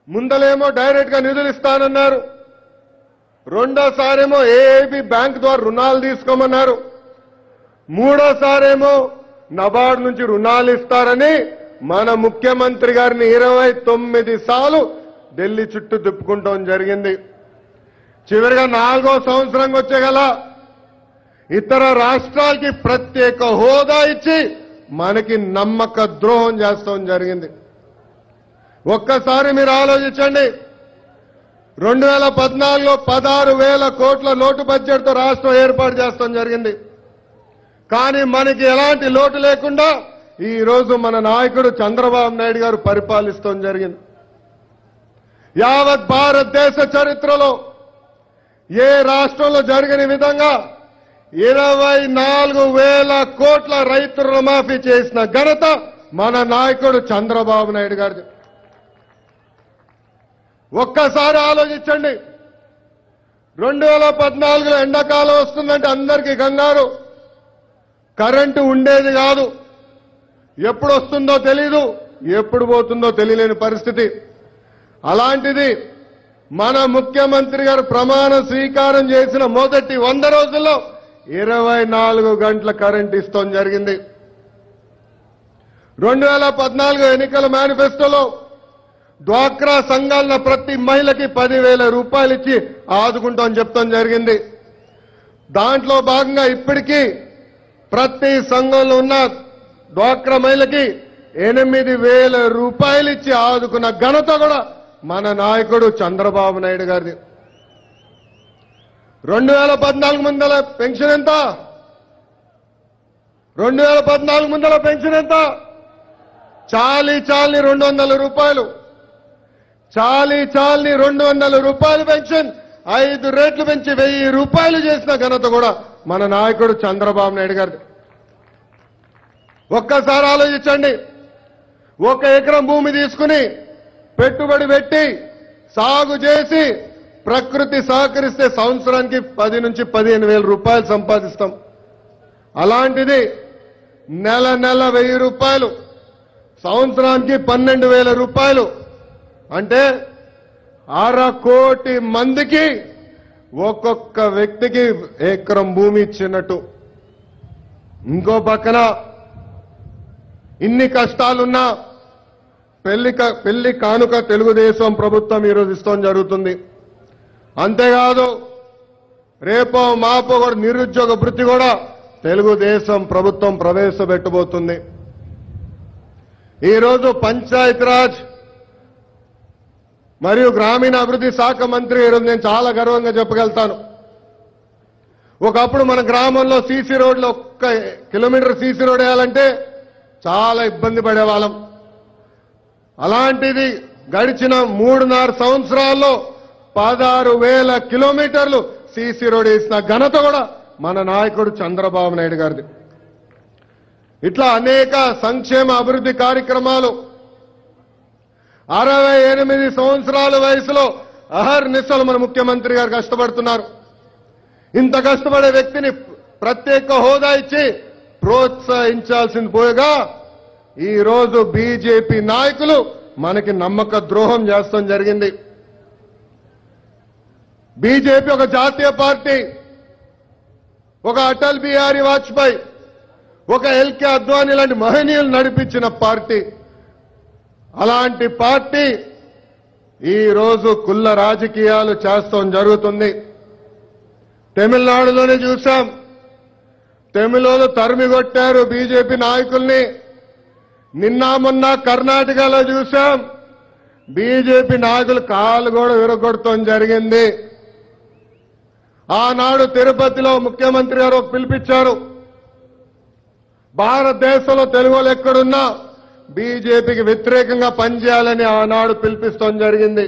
ముందలేమో direct గా నిధులు ఇస్తానన్నారు, రెండోసారేమో ఏఐబి బ్యాంక్ ద్వారా రుణాలు తీసుకోమన్నారు, మూడోసారేమో నబార్డ్ నుంచి రుణాలు ఇస్తారని మన ముఖ్యమంత్రి గారిని 29 సార్లు ఢిల్లీ చుట్టూ తిప్పుకుంటాం జరిగింది. చివరిగా 4వ సంవత్సరంగా వచ్చేగల ఇతర రాష్ట్రాలకి ప్రత్యేక హోదా ఇచ్చి మనకి నమ్మక ద్రోహం చేస్తాం జరిగింది. ఒక్కసారి మీరు ఆలోచించండి, 2014లో 16,000 కోట్ల లోటు బడ్జెట్తో రాష్ట్రం ఏర్పాటు చేస్తాం జరిగింది. కానీ మనకి ఎలాంటి లోటు లేకుండా ఈ రోజు మన నాయకుడు చంద్రబాబు నాయుడు గారు పరిపాలిస్తాం జరిగింది. యావత్ భారతదేశ చరిత్రలో ఏ రాష్ట్రంలో జరగని విధంగా 24,000 కోట్ల రైతు రుణమాఫీ చేసిన ఘనత మన నాయకుడు చంద్రబాబు నాయుడు గారిది. ఒక్కసారి ఆలోచించండి, 2014లో ఎండాకాలం వస్తుందంటే అందరికీ కంగారు, కరెంటు ఉండేది కాదు, ఎప్పుడు వస్తుందో తెలీదు, ఎప్పుడు పోతుందో తెలియలేని పరిస్థితి. అలాంటిది మన ముఖ్యమంత్రి గారు ప్రమాణ స్వీకారం చేసిన మొదటి 100 రోజుల్లో 24 గంటల కరెంట్ ఇస్తాం జరిగింది. 2014 ఎన్నికల మేనిఫెస్టోలో డ్వాక్రా సంఘాల ప్రతి మహిళకి 10,000 రూపాయలు ఇచ్చి ఆదుకుంటామని చెప్తాం జరిగింది. దాంట్లో భాగంగా ఇప్పటికీ ప్రతి సంఘంలో ఉన్న డ్వాక్రా మహిళకి 8,000 రూపాయలు ఇచ్చి ఆదుకున్న ఘనత కూడా మన నాయకుడు చంద్రబాబు నాయుడు గారిది. 2014 ముందల పెన్షన్ ఎంత? 2014 ముందల పెన్షన్ ఎంత? చాలీ 200 రూపాయలు, చాలీ 200 రూపాయలు పెన్షన్ 5 రేట్లు పెంచి 1,000 రూపాయలు చేసిన ఘనత కూడా మన నాయకుడు చంద్రబాబు నాయుడు గారిది. ఒక్కసారి ఆలోచించండి, 1 ఎకరం భూమి తీసుకుని పెట్టుబడి పెట్టి సాగు చేసి ప్రకృతి సహకరిస్తే సంవత్సరానికి 10 నుంచి 15,000 రూపాయలు సంపాదిస్తాం. అలాంటిది నెల 1,000 రూపాయలు, సంవత్సరానికి 12,000 రూపాయలు అంటే 1/2 కోటి మందికి ఒక్కొక్క వ్యక్తికి ఎకరం భూమి ఇచ్చినట్టు. ఇంకో పక్కన ఇన్ని కష్టాలున్నా పెళ్లి కానుక తెలుగుదేశం ప్రభుత్వం ఈరోజు ఇస్తాం జరుగుతుంది. అంతేకాదు రేపో మాపో కూడా నిరుద్యోగ భృతి కూడా తెలుగుదేశం ప్రభుత్వం ప్రవేశపెట్టబోతుంది. ఈరోజు పంచాయతీరాజ్ మరియు గ్రామీణ అభివృద్ధి శాఖ మంత్రి ఈరోజు నేను చాలా గర్వంగా చెప్పగలుగుతాను. ఒకప్పుడు మన గ్రామంలో సీసీ రోడ్లు 1 కిలోమీటర్ సీసీ రోడ్ వేయాలంటే చాలా ఇబ్బంది పడేవాళ్ళం. అలాంటిది గడిచిన 3.5 సంవత్సరాల్లో 16,000 కిలోమీటర్లు సీసీ రోడ్ వేసిన ఘనత కూడా మన నాయకుడు చంద్రబాబు నాయుడు గారిది. ఇట్లా అనేక సంక్షేమ అభివృద్ధి కార్యక్రమాలు 68 సంవత్సరాల వయసులో అహర్నిశలు మన ముఖ్యమంత్రి గారు కష్టపడుతున్నారు. ఇంత కష్టపడే వ్యక్తిని ప్రత్యేక హోదా ఇచ్చి ప్రోత్సహించాల్సింది పోయగా ఈ రోజు బీజేపీ నాయకులు మనకి నమ్మక ద్రోహం చేస్తాం జరిగింది. బీజేపీ ఒక జాతీయ పార్టీ, ఒక అటల్ బిహారీ వాజ్పేయి, ఒక ఎల్కే అద్వానీ లాంటి మహనీయులు నడిపించిన పార్టీ. అలాంటి పార్టీ ఈ రోజు కుల్ల రాజకీయాలు చేస్తాం జరుగుతుంది. తమిళనాడులోనే చూశాం, తమిళలో తరిమి కొట్టారు బీజేపీ నాయకుల్ని. నిన్న మొన్న కర్ణాటకలో చూశాం, బీజేపీ నాయకులు కాలు కూడా విరగొడతాం జరిగింది. ఆనాడు తిరుపతిలో ముఖ్యమంత్రి గారు పిలిపించారు, భారతదేశంలో తెలుగు వాళ్ళు ఎక్కడున్నా బీజేపీకి వ్యతిరేకంగా పనిచేయాలని ఆనాడు పిలిపిస్తాం జరిగింది.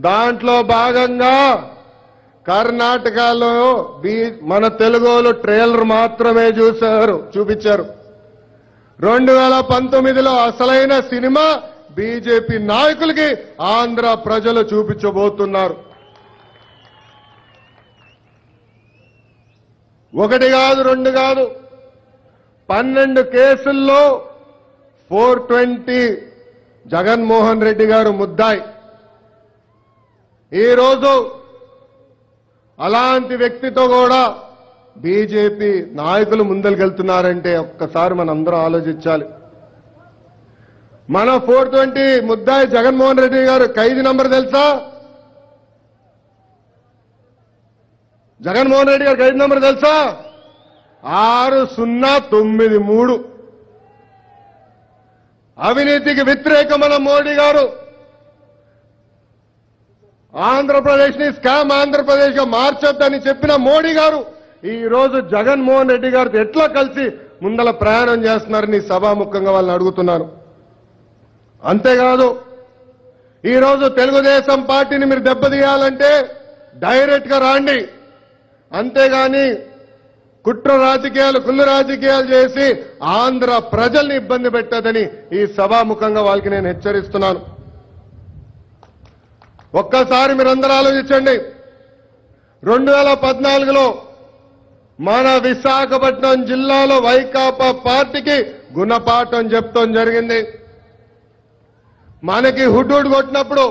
దాంట్లో భాగంగా కర్ణాటకలో మన తెలుగు వాళ్ళు ట్రైలర్ మాత్రమే చూపించారు. 2019లో అసలైన సినిమా బీజేపీ నాయకులకి ఆంధ్ర ప్రజలు చూపించబోతున్నారు. 1 కాదు 2 కాదు 12 కేసుల్లో 420 జగన్మోహన్ రెడ్డి గారు ముద్దాయి. ఈ రోజు అలాంటి వ్యక్తితో కూడా బీజేపీ నాయకులు ముందరికెళ్తున్నారంటే ఒక్కసారి మనందరం ఆలోచించాలి. మన 420 ముద్దాయి జగన్మోహన్ రెడ్డి గారు ఖైదీ నంబర్ తెలుసా? జగన్మోహన్ రెడ్డి గారు ఖైదీ నంబర్ తెలుసా? 6093. అవినీతికి వ్యతిరేకమైన మోడీ గారు ఆంధ్రప్రదేశ్ ని స్కామ్ ఆంధ్రప్రదేశ్ గా మార్చొద్దని చెప్పిన మోడీ గారు ఈ రోజు జగన్మోహన్ రెడ్డి గారితో ఎట్లా కలిసి ముందల ప్రయాణం చేస్తున్నారని సభాముఖంగా వాళ్ళని అడుగుతున్నాను. అంతేకాదు ఈ రోజు తెలుగుదేశం పార్టీని మీరు దెబ్బతీయాలంటే డైరెక్ట్ గా రాండి, అంతేగాని కుట్ర రాజకీయాలు కుళ్ళు రాజకీయాలు చేసి ఆంధ్ర ప్రజల్ని ఇబ్బంది పెట్టదని ఈ సభాముఖంగా వాళ్ళకి నేను హెచ్చరిస్తున్నాను. ఒక్కసారి మీరందరూ ఆలోచించండి. 2014లో మన విశాఖపట్నం జిల్లాలో వైకాపా పార్టీకి గుణపాఠం చెప్తాం జరిగింది. మనకి హుడూడ్ కొట్టినప్పుడు,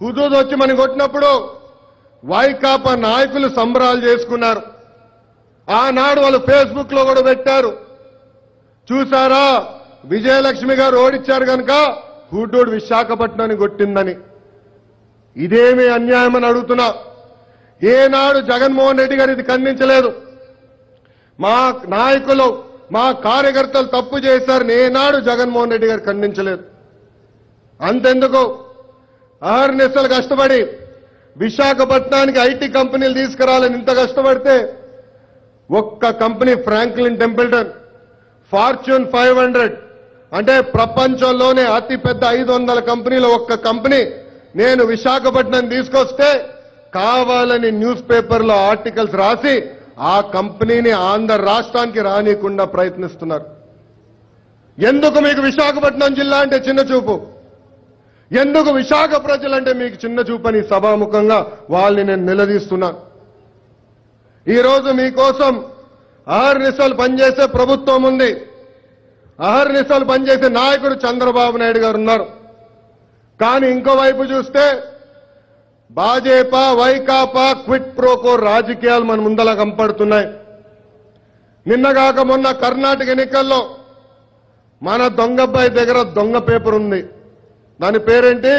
హుదూద్ వచ్చి మనకి కొట్టినప్పుడు వైకాపా నాయకులు సంబరాలు చేసుకున్నారు. ఆనాడు వాళ్ళు ఫేస్బుక్ లో కూడా పెట్టారు, చూసారా విజయలక్ష్మి గారు ఓడిచ్చారు కనుక హుడూడ్ విశాఖపట్నాన్ని కొట్టిందని. ఇదేమి అన్యాయం అని అడుగుతున్నా. ఏనాడు జగన్మోహన్ రెడ్డి గారు ఇది ఖండించలేదు. మా నాయకులు మా కార్యకర్తలు తప్పు చేశారని ఏనాడు జగన్మోహన్ రెడ్డి గారు ఖండించలేదు. అంతెందుకు అహర్నిశలు కష్టపడి విశాఖపట్నానికి ఐటీ కంపెనీలు తీసుకురాలని ఇంత కష్టపడితే ఒక్క కంపెనీ ఫ్రాంక్లిన్ టెంపుల్టన్ ఫార్చ్యూన్ 500 అంటే ప్రపంచంలోనే అతిపెద్ద 500 కంపెనీలో ఒక్క కంపెనీ నేను విశాఖపట్నం తీసుకొస్తే కావాలని న్యూస్ పేపర్లో ఆర్టికల్స్ రాసి ఆ కంపెనీని ఆంధ్ర రాష్ట్రానికి రానియకుండా ప్రయత్నిస్తున్నారు. ఎందుకు మీకు విశాఖపట్నం జిల్లా అంటే చిన్న చూపు? ఎందుకు విశాఖ ప్రజలంటే మీకు చిన్న చూపని సభాముఖంగా వాళ్ళని నేను నిలదీస్తున్నా. ఈరోజు మీకోసం అహర్నిశలు పనిచేసే ప్రభుత్వం ఉంది, అహర్నిశలు పనిచేసే నాయకుడు చంద్రబాబు నాయుడు గారు ఉన్నారు. కానీ ఇంకోవైపు చూస్తే భాజపా వైకాపా క్విట్ ప్రోకో రాజకీయాలు మన ముందలా కంపడుతున్నాయి. నిన్నగాక మొన్న కర్ణాటక ఎన్నికల్లో మన దొంగబ్బాయి దగ్గర దొంగ పేపర్ ఉంది. దాని పేరేంటి?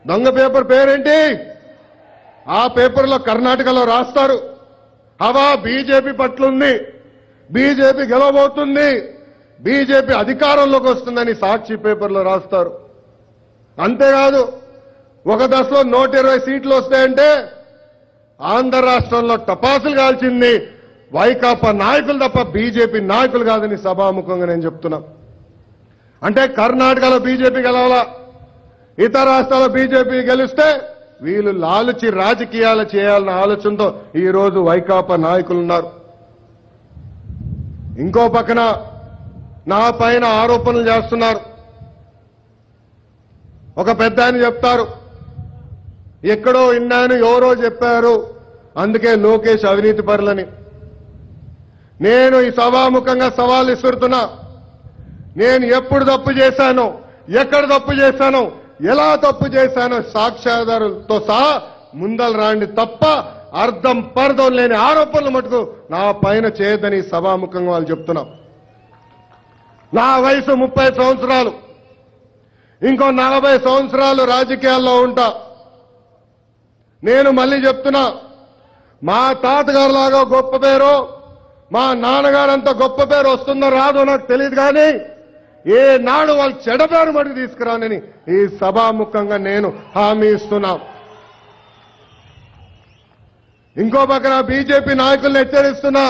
దొంగ పేపర్ పేరేంటి? ఆ పేపర్లో కర్ణాటకలో రాస్తారు, హవా బీజేపీ పట్లుంది, బీజేపీ గెలవబోతుంది, బీజేపీ అధికారంలోకి వస్తుందని సాక్షి పేపర్లో రాస్తారు. అంతేకాదు ఒక దశలో 120 సీట్లు వస్తాయంటే ఆంధ్ర రాష్ట్రంలో టపాసులు కాల్చింది వైకాపా నాయకులు తప్ప బీజేపీ నాయకులు కాదని సభాముఖంగా నేను చెప్తున్నా. అంటే కర్ణాటకలో బీజేపీ గెలవాలా, ఇతర రాష్ట్రాల్లో బీజేపీ గెలిస్తే వీళ్ళు లాలుచి రాజకీయాలు చేయాలన్న ఆలోచనతో ఈ రోజు వైకాపా నాయకులున్నారు. ఇంకో పక్కన నా పైన ఆరోపణలు చేస్తున్నారు. ఒక పెద్ద ఆయన చెప్తారు, ఎక్కడో విన్నాను ఎవరో చెప్పారు అందుకే లోకేష్ అవినీతి పరులని. నేను ఈ సభాముఖంగా సవాల్ ఇస్తున్నా. నేను ఎప్పుడు తప్పు చేశానో, ఎక్కడ తప్పు చేశానో, ఎలా తప్పు చేశానో సాక్ష్యాధారాలతో సహా ముందలు రాండి తప్ప అర్థం పర్థం లేని ఆరోపణలు మటుకు నా పైన చేయదని సభాముఖంగా వాళ్ళు చెప్తున్నాం. నా వయసు 30 సంవత్సరాలు, ఇంకో 40 సంవత్సరాలు రాజకీయాల్లో ఉంటా. నేను మళ్ళీ చెప్తున్నా, మా తాతగారు లాగా గొప్ప పేరు, మా నాన్నగారంత గొప్ప పేరు వస్తుందో రాదో నాకు తెలియదు, కానీ ఏ నాడు వాళ్ళు చెడ్డ పేరు మటుకు తీసుకురానని ఈ సభాముఖంగా నేను హామీ ఇస్తున్నా. ఇంకో పక్కన బీజేపీ నాయకుల్ని హెచ్చరిస్తున్నా.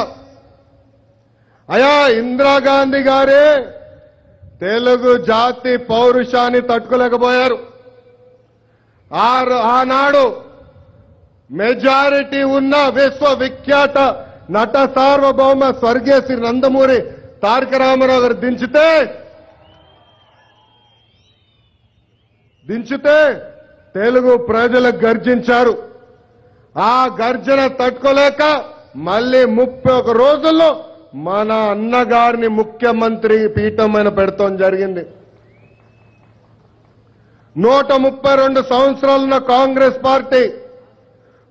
అయా ఇందిరాగాంధీ గారే తెలుగు జాతి పౌరుషాన్ని తట్టుకోలేకపోయారు. ఆనాడు మెజారిటీ ఉన్న విశ్వవిఖ్యాత నట సార్వభౌమ స్వర్గీయ శ్రీ నందమూరి తారక రామారావు గారు దించితే తెలుగు ప్రజలు గర్జించారు. ఆ గర్జన తట్టుకోలేక మళ్ళీ 31 రోజుల్లో మన అన్నగారిని ముఖ్యమంత్రి పీఠం మీద పెడతాం జరిగింది. 132 సంవత్సరాలున్న కాంగ్రెస్ పార్టీ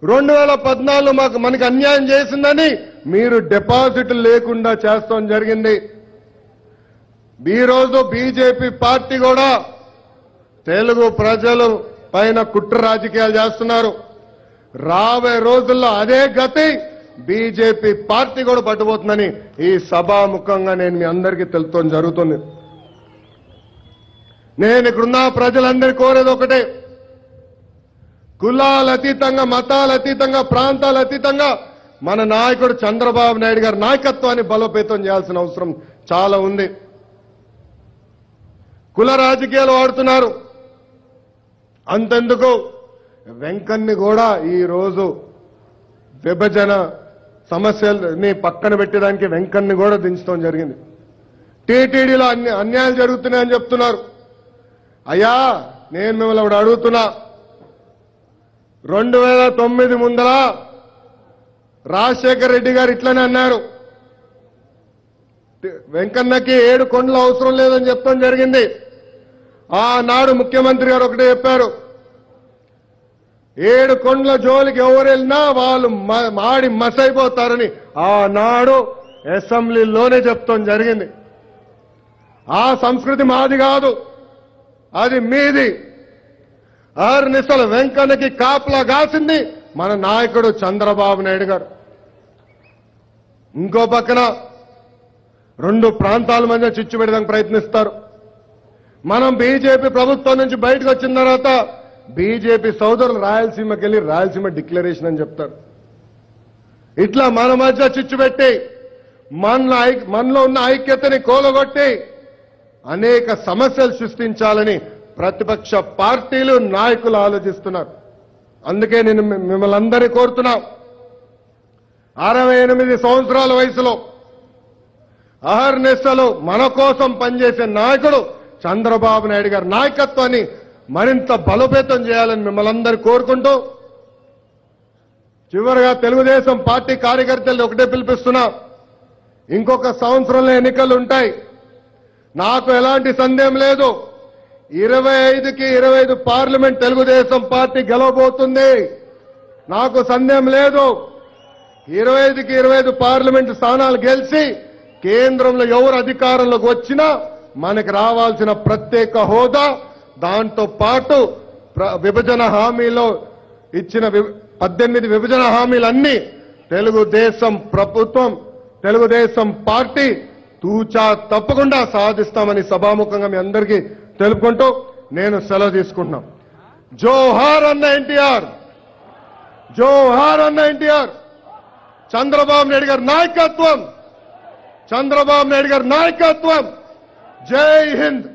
2014 మనకి అన్యాయం చేసిందని మీరు డిపాజిట్లు లేకుండా చేస్తాం జరిగింది. ఈ రోజు బీజేపీ పార్టీ కూడా తెలుగు ప్రజలు పైన కుట్ర రాజకీయాలు చేస్తున్నారు. రాబోయే రోజుల్లో అదే గతి బీజేపీ పార్టీ కూడా పట్టుబోతుందని ఈ సభాముఖంగా నేను మీ అందరికీ తెలుపడం జరుగుతుంది. నేను ఇక్కడున్న ప్రజలందరికీ కోరేది ఒకటే, కులాల అతీతంగా, మతాల అతీతంగా, ప్రాంతాల అతీతంగా మన నాయకుడు చంద్రబాబు నాయుడు గారి నాయకత్వాన్ని బలోపేతం చేయాల్సిన అవసరం చాలా ఉంది. కుల రాజకీయాలు వాడుతున్నారు. అంతెందుకు వెంకన్ని కూడా ఈ రోజు విభజన సమస్యల్ని పక్కన పెట్టడానికి వెంకన్ని కూడా దించడం జరిగింది. టీటీడీలో అన్యాయాలు జరుగుతున్నాయని చెప్తున్నారు. అయ్యా, నేను మిమ్మల్ని ఒకటి అడుగుతున్నా. 2009 ముందర రాజశేఖర రెడ్డి గారు ఇట్లనే అన్నారు, వెంకన్నకి 7 కొండలు అవసరం లేదని చెప్పడం జరిగింది. ఆనాడు ముఖ్యమంత్రి గారు ఒకటే చెప్పారు, 7 కొండల జోలికి ఎవరు వెళ్ళినా వాళ్ళు మాడి మసైపోతారని ఆనాడు అసెంబ్లీలోనే చెప్తాం జరిగింది. ఆ సంస్కృతి మాది కాదు, అది మీది. ఆర్నిసల వెంకన్నకి కాపలా కాసింది మన నాయకుడు చంద్రబాబు నాయుడు గారు. ఇంకో పక్కన 2 ప్రాంతాల మధ్య చిచ్చు పెడడానికి ప్రయత్నిస్తారు. మనం బీజేపీ ప్రభుత్వం నుంచి బయటకు వచ్చిన తర్వాత బీజేపీ సోదరులు రాయలసీమకి వెళ్ళి రాయలసీమ డిక్లరేషన్ అని చెప్తారు. ఇట్లా మన మధ్య చిచ్చు పెట్టి మనలో ఉన్న ఐక్యతని కూలగొట్టి అనేక సమస్యలు సృష్టించాలని ప్రతిపక్ష పార్టీలు, నాయకులు ఆలోచిస్తున్నారు. అందుకే నేను మిమ్మల్ని అందరినీ కోరుతున్నా, 68 సంవత్సరాల వయసులో అహర్నిశలు మన కోసం పనిచేసే నాయకుడు చంద్రబాబు నాయుడు గారి నాయకత్వాన్ని మరింత బలోపేతం చేయాలని మిమ్మల్ని అందరూ కోరుకుంటూ, చివరిగా తెలుగుదేశం పార్టీ కార్యకర్తలు ఒకటే పిలిపిస్తున్నా, ఇంకొక సంవత్సరంలో ఎన్నికలు ఉంటాయి. నాకు ఎలాంటి సందేహం లేదు, 25కి 25 పార్లమెంట్ తెలుగుదేశం పార్టీ గెలవబోతుంది. నాకు సందేహం లేదు. 25కి 25 పార్లమెంట్ స్థానాలు గెలిచి కేంద్రంలో ఎవరు అధికారంలోకి వచ్చినా మనకు రావాల్సిన ప్రత్యేక హోదా, దాంతో పాటు విభజన హామీలో ఇచ్చిన 18 విభజన హామీలన్నీ తెలుగుదేశం ప్రభుత్వం, తెలుగుదేశం పార్టీ తూచా తప్పకుండా సాధిస్తామని సభాముఖంగా మీ అందరికీ తెలుపుకుంటూ నేను సెలవు తీసుకుంటున్నాం. జోహార్ అన్న ఎన్టీఆర్, జోహార్ అన్న ఎన్టీఆర్. చంద్రబాబు నాయుడు గారి నాయకత్వం, చంద్రబాబు నాయుడు గారి నాయకత్వం. జై హింద్.